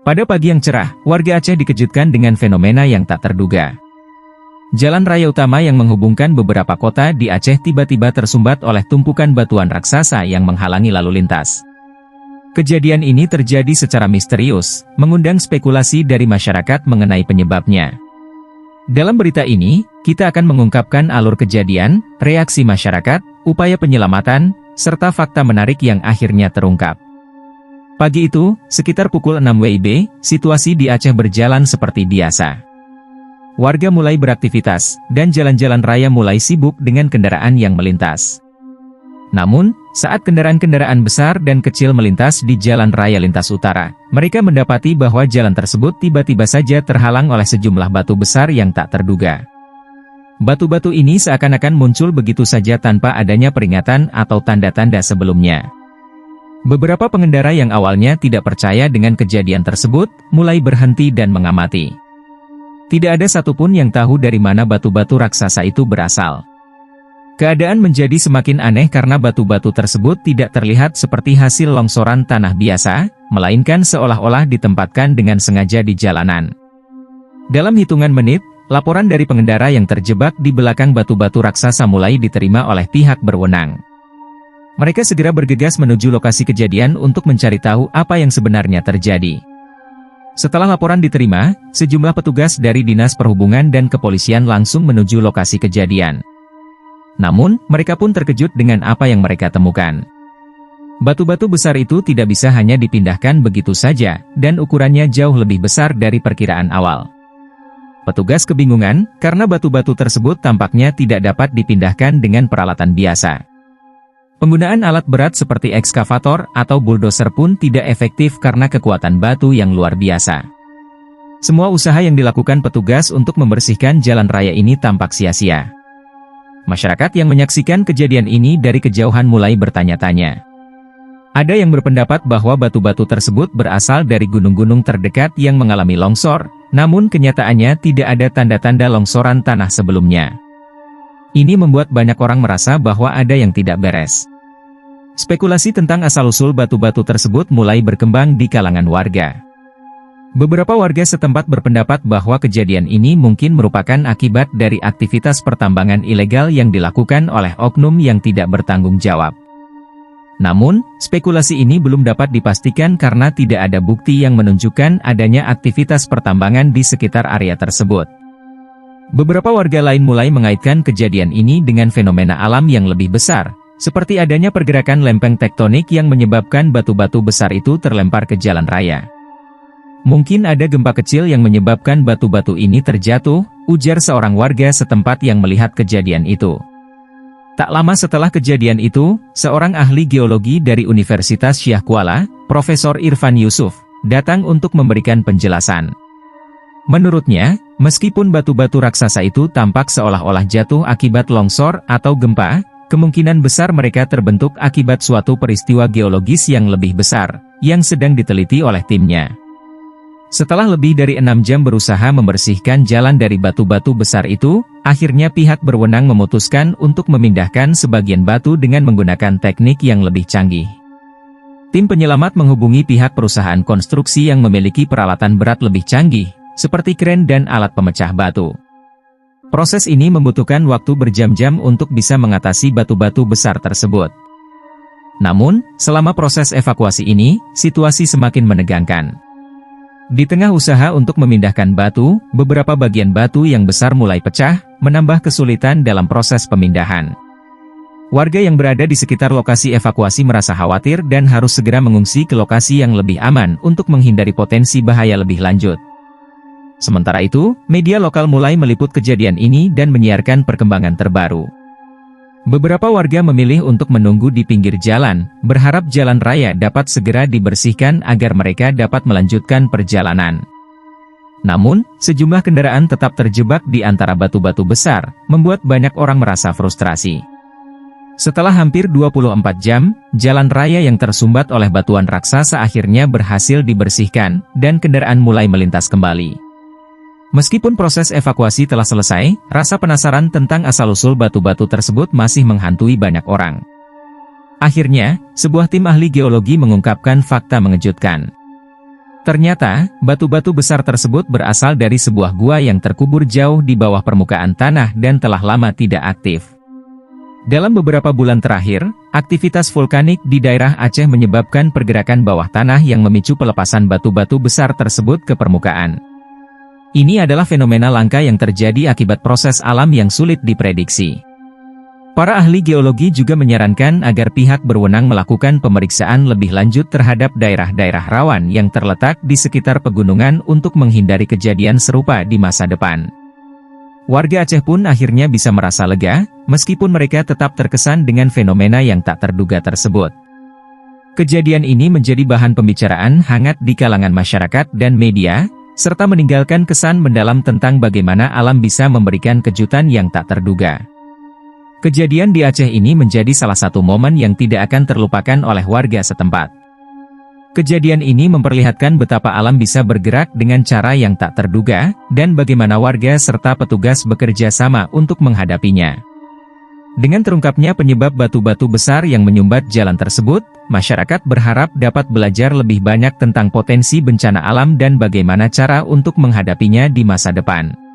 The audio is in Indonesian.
Pada pagi yang cerah, warga Aceh dikejutkan dengan fenomena yang tak terduga. Jalan raya utama yang menghubungkan beberapa kota di Aceh tiba-tiba tersumbat oleh tumpukan batuan raksasa yang menghalangi lalu lintas. Kejadian ini terjadi secara misterius, mengundang spekulasi dari masyarakat mengenai penyebabnya. Dalam berita ini, kita akan mengungkapkan alur kejadian, reaksi masyarakat, upaya penyelamatan, serta fakta menarik yang akhirnya terungkap. Pagi itu, sekitar pukul 6 WIB, situasi di Aceh berjalan seperti biasa. Warga mulai beraktivitas, dan jalan-jalan raya mulai sibuk dengan kendaraan yang melintas. Namun, saat kendaraan-kendaraan besar dan kecil melintas di jalan raya lintas utara, mereka mendapati bahwa jalan tersebut tiba-tiba saja terhalang oleh sejumlah batu besar yang tak terduga. Batu-batu ini seakan-akan muncul begitu saja tanpa adanya peringatan atau tanda-tanda sebelumnya. Beberapa pengendara yang awalnya tidak percaya dengan kejadian tersebut, mulai berhenti dan mengamati. Tidak ada satupun yang tahu dari mana batu-batu raksasa itu berasal. Keadaan menjadi semakin aneh karena batu-batu tersebut tidak terlihat seperti hasil longsoran tanah biasa, melainkan seolah-olah ditempatkan dengan sengaja di jalanan. Dalam hitungan menit, laporan dari pengendara yang terjebak di belakang batu-batu raksasa mulai diterima oleh pihak berwenang. Mereka segera bergegas menuju lokasi kejadian untuk mencari tahu apa yang sebenarnya terjadi. Setelah laporan diterima, sejumlah petugas dari Dinas Perhubungan dan Kepolisian langsung menuju lokasi kejadian. Namun, mereka pun terkejut dengan apa yang mereka temukan. Batu-batu besar itu tidak bisa hanya dipindahkan begitu saja, dan ukurannya jauh lebih besar dari perkiraan awal. Petugas kebingungan, karena batu-batu tersebut tampaknya tidak dapat dipindahkan dengan peralatan biasa. Penggunaan alat berat seperti ekskavator atau bulldozer pun tidak efektif karena kekuatan batu yang luar biasa. Semua usaha yang dilakukan petugas untuk membersihkan jalan raya ini tampak sia-sia. Masyarakat yang menyaksikan kejadian ini dari kejauhan mulai bertanya-tanya. Ada yang berpendapat bahwa batu-batu tersebut berasal dari gunung-gunung terdekat yang mengalami longsor, namun kenyataannya tidak ada tanda-tanda longsoran tanah sebelumnya. Ini membuat banyak orang merasa bahwa ada yang tidak beres. Spekulasi tentang asal-usul batu-batu tersebut mulai berkembang di kalangan warga. Beberapa warga setempat berpendapat bahwa kejadian ini mungkin merupakan akibat dari aktivitas pertambangan ilegal yang dilakukan oleh oknum yang tidak bertanggung jawab. Namun, spekulasi ini belum dapat dipastikan karena tidak ada bukti yang menunjukkan adanya aktivitas pertambangan di sekitar area tersebut. Beberapa warga lain mulai mengaitkan kejadian ini dengan fenomena alam yang lebih besar, seperti adanya pergerakan lempeng tektonik yang menyebabkan batu-batu besar itu terlempar ke jalan raya. Mungkin ada gempa kecil yang menyebabkan batu-batu ini terjatuh, ujar seorang warga setempat yang melihat kejadian itu. Tak lama setelah kejadian itu, seorang ahli geologi dari Universitas Syah Kuala, Profesor Irfan Yusuf, datang untuk memberikan penjelasan. Menurutnya, meskipun batu-batu raksasa itu tampak seolah-olah jatuh akibat longsor atau gempa, kemungkinan besar mereka terbentuk akibat suatu peristiwa geologis yang lebih besar, yang sedang diteliti oleh timnya. Setelah lebih dari 6 jam berusaha membersihkan jalan dari batu-batu besar itu, akhirnya pihak berwenang memutuskan untuk memindahkan sebagian batu dengan menggunakan teknik yang lebih canggih. Tim penyelamat menghubungi pihak perusahaan konstruksi yang memiliki peralatan berat lebih canggih, seperti kren dan alat pemecah batu. Proses ini membutuhkan waktu berjam-jam untuk bisa mengatasi batu-batu besar tersebut. Namun, selama proses evakuasi ini, situasi semakin menegangkan. Di tengah usaha untuk memindahkan batu, beberapa bagian batu yang besar mulai pecah, menambah kesulitan dalam proses pemindahan. Warga yang berada di sekitar lokasi evakuasi merasa khawatir dan harus segera mengungsi ke lokasi yang lebih aman untuk menghindari potensi bahaya lebih lanjut. Sementara itu, media lokal mulai meliput kejadian ini dan menyiarkan perkembangan terbaru. Beberapa warga memilih untuk menunggu di pinggir jalan, berharap jalan raya dapat segera dibersihkan agar mereka dapat melanjutkan perjalanan. Namun, sejumlah kendaraan tetap terjebak di antara batu-batu besar, membuat banyak orang merasa frustrasi. Setelah hampir 24 jam, jalan raya yang tersumbat oleh batuan raksasa akhirnya berhasil dibersihkan, dan kendaraan mulai melintas kembali. Meskipun proses evakuasi telah selesai, rasa penasaran tentang asal-usul batu-batu tersebut masih menghantui banyak orang. Akhirnya, sebuah tim ahli geologi mengungkapkan fakta mengejutkan. Ternyata, batu-batu besar tersebut berasal dari sebuah gua yang terkubur jauh di bawah permukaan tanah dan telah lama tidak aktif. Dalam beberapa bulan terakhir, aktivitas vulkanik di daerah Aceh menyebabkan pergerakan bawah tanah yang memicu pelepasan batu-batu besar tersebut ke permukaan. Ini adalah fenomena langka yang terjadi akibat proses alam yang sulit diprediksi. Para ahli geologi juga menyarankan agar pihak berwenang melakukan pemeriksaan lebih lanjut terhadap daerah-daerah rawan yang terletak di sekitar pegunungan untuk menghindari kejadian serupa di masa depan. Warga Aceh pun akhirnya bisa merasa lega, meskipun mereka tetap terkesan dengan fenomena yang tak terduga tersebut. Kejadian ini menjadi bahan pembicaraan hangat di kalangan masyarakat dan media, serta meninggalkan kesan mendalam tentang bagaimana alam bisa memberikan kejutan yang tak terduga. Kejadian di Aceh ini menjadi salah satu momen yang tidak akan terlupakan oleh warga setempat. Kejadian ini memperlihatkan betapa alam bisa bergerak dengan cara yang tak terduga, dan bagaimana warga serta petugas bekerja sama untuk menghadapinya. Dengan terungkapnya penyebab batu-batu besar yang menyumbat jalan tersebut, masyarakat berharap dapat belajar lebih banyak tentang potensi bencana alam dan bagaimana cara untuk menghadapinya di masa depan.